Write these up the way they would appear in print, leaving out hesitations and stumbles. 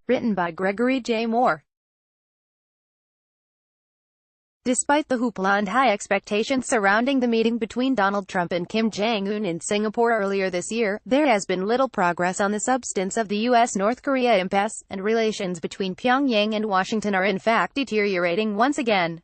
Written by Gregory J. Moore. Despite the hoopla and high expectations surrounding the meeting between Donald Trump and Kim Jong-un in Singapore earlier this year, there has been little progress on the substance of the U.S.-North Korea impasse, and relations between Pyongyang and Washington are in fact deteriorating once again.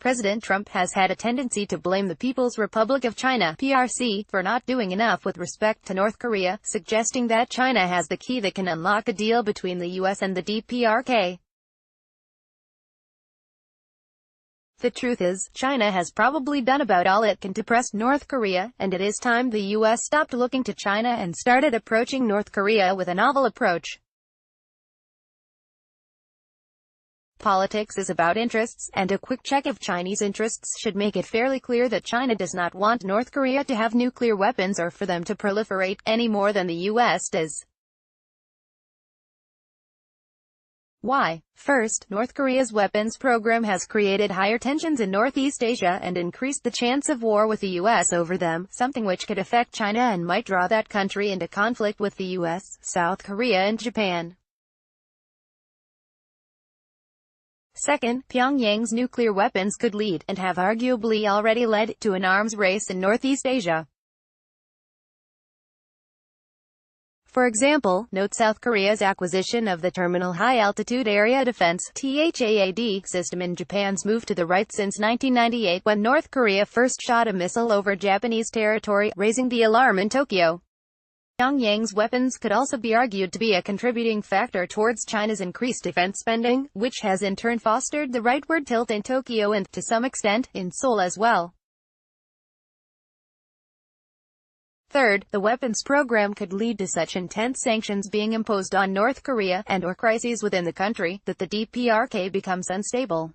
President Trump has had a tendency to blame the People's Republic of China (PRC) for not doing enough with respect to North Korea, suggesting that China has the key that can unlock a deal between the U.S. and the DPRK. The truth is, China has probably done about all it can to press North Korea, and it is time the U.S. stopped looking to China and started approaching North Korea with a novel approach. Politics is about interests, and a quick check of Chinese interests should make it fairly clear that China does not want North Korea to have nuclear weapons or for them to proliferate, any more than the U.S. does. Why? First, North Korea's weapons program has created higher tensions in Northeast Asia and increased the chance of war with the U.S. over them, something which could affect China and might draw that country into conflict with the U.S., South Korea and Japan. Second, Pyongyang's nuclear weapons could lead, and have arguably already led, to an arms race in Northeast Asia. For example, note South Korea's acquisition of the Terminal High Altitude Area Defense (THAAD) system and Japan's move to the right since 1998 when North Korea first shot a missile over Japanese territory, raising the alarm in Tokyo. Pyongyang's weapons could also be argued to be a contributing factor towards China's increased defense spending, which has in turn fostered the rightward tilt in Tokyo and, to some extent, in Seoul as well. Third, the weapons program could lead to such intense sanctions being imposed on North Korea, and/or crises within the country, that the DPRK becomes unstable.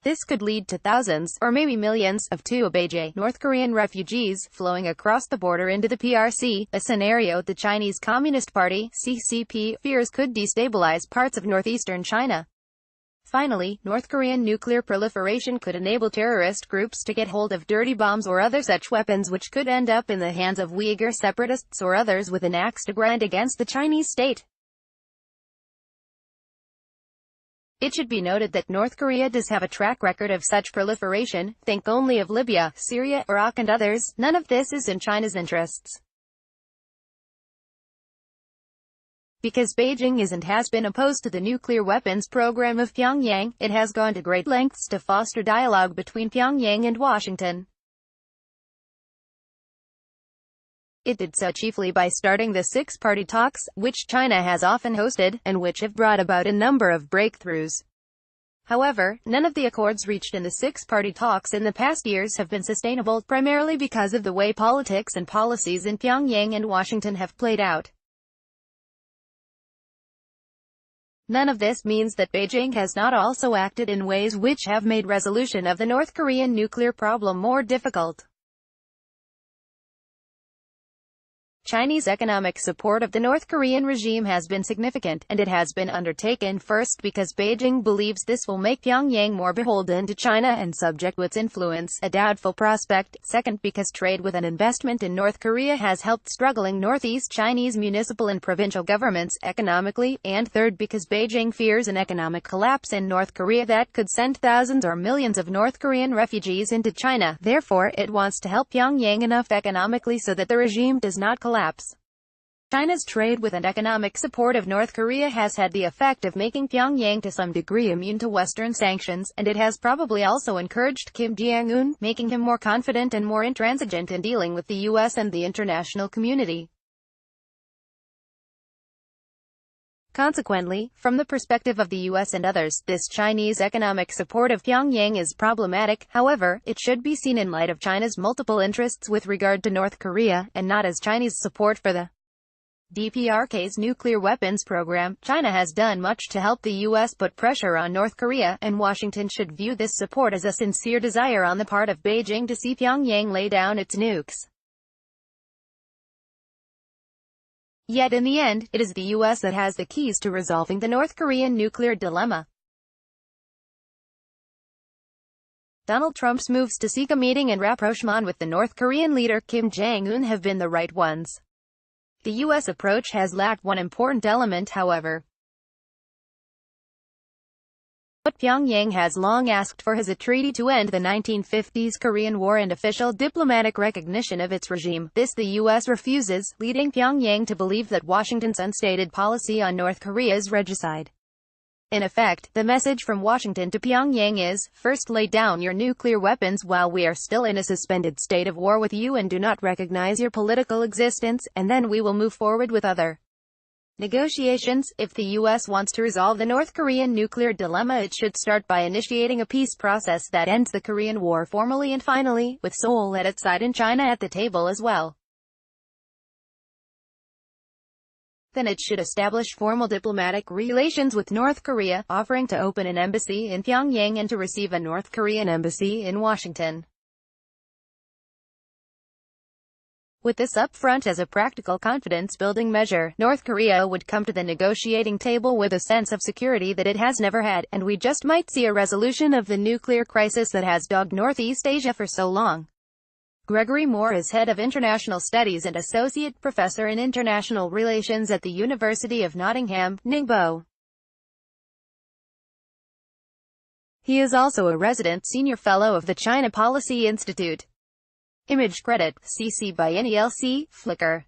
This could lead to thousands, or maybe millions, of Beijing North Korean refugees flowing across the border into the PRC, a scenario the Chinese Communist Party (CCP) fears could destabilize parts of northeastern China. Finally, North Korean nuclear proliferation could enable terrorist groups to get hold of dirty bombs or other such weapons which could end up in the hands of Uyghur separatists or others with an axe to grind against the Chinese state. It should be noted that North Korea does have a track record of such proliferation. Think only of Libya, Syria, Iraq and others. None of this is in China's interests. Because Beijing is and has been opposed to the nuclear weapons program of Pyongyang, it has gone to great lengths to foster dialogue between Pyongyang and Washington. It did so chiefly by starting the six-party talks, which China has often hosted, and which have brought about a number of breakthroughs. However, none of the accords reached in the six-party talks in the past years have been sustainable, primarily because of the way politics and policies in Pyongyang and Washington have played out. None of this means that Beijing has not also acted in ways which have made resolution of the North Korean nuclear problem more difficult. Chinese economic support of the North Korean regime has been significant, and it has been undertaken first because Beijing believes this will make Pyongyang more beholden to China and subject to its influence, a doubtful prospect; second because trade with and investment in North Korea has helped struggling northeast Chinese municipal and provincial governments economically; and third because Beijing fears an economic collapse in North Korea that could send thousands or millions of North Korean refugees into China. Therefore, it wants to help Pyongyang enough economically so that the regime does not collapse. China's trade with and economic support of North Korea has had the effect of making Pyongyang to some degree immune to Western sanctions, and it has probably also encouraged Kim Jong-un, making him more confident and more intransigent in dealing with the U.S. and the international community. Consequently, from the perspective of the U.S. and others, this Chinese economic support of Pyongyang is problematic. However, it should be seen in light of China's multiple interests with regard to North Korea, and not as Chinese support for the DPRK's nuclear weapons program. China has done much to help the U.S. put pressure on North Korea, and Washington should view this support as a sincere desire on the part of Beijing to see Pyongyang lay down its nukes. Yet in the end, it is the U.S. that has the keys to resolving the North Korean nuclear dilemma. Donald Trump's moves to seek a meeting and rapprochement with the North Korean leader Kim Jong-un have been the right ones. The U.S. approach has lacked one important element, however. What Pyongyang has long asked for is a treaty to end the 1950s Korean War and official diplomatic recognition of its regime. This the U.S. refuses, leading Pyongyang to believe that Washington's unstated policy on North Korea is regicide. In effect, the message from Washington to Pyongyang is, first lay down your nuclear weapons while we are still in a suspended state of war with you and do not recognize your political existence, and then we will move forward with other negotiations. If the U.S. wants to resolve the North Korean nuclear dilemma, it should start by initiating a peace process that ends the Korean War formally and finally, with Seoul at its side and China at the table as well. Then it should establish formal diplomatic relations with North Korea, offering to open an embassy in Pyongyang and to receive a North Korean embassy in Washington. With this up front as a practical confidence-building measure, North Korea would come to the negotiating table with a sense of security that it has never had, and we just might see a resolution of the nuclear crisis that has dogged Northeast Asia for so long. Gregory Moore is head of international studies and associate professor in international relations at the University of Nottingham, Ningbo. He is also a resident senior fellow of the China Policy Institute. Image credit, CC by NELC, Flickr.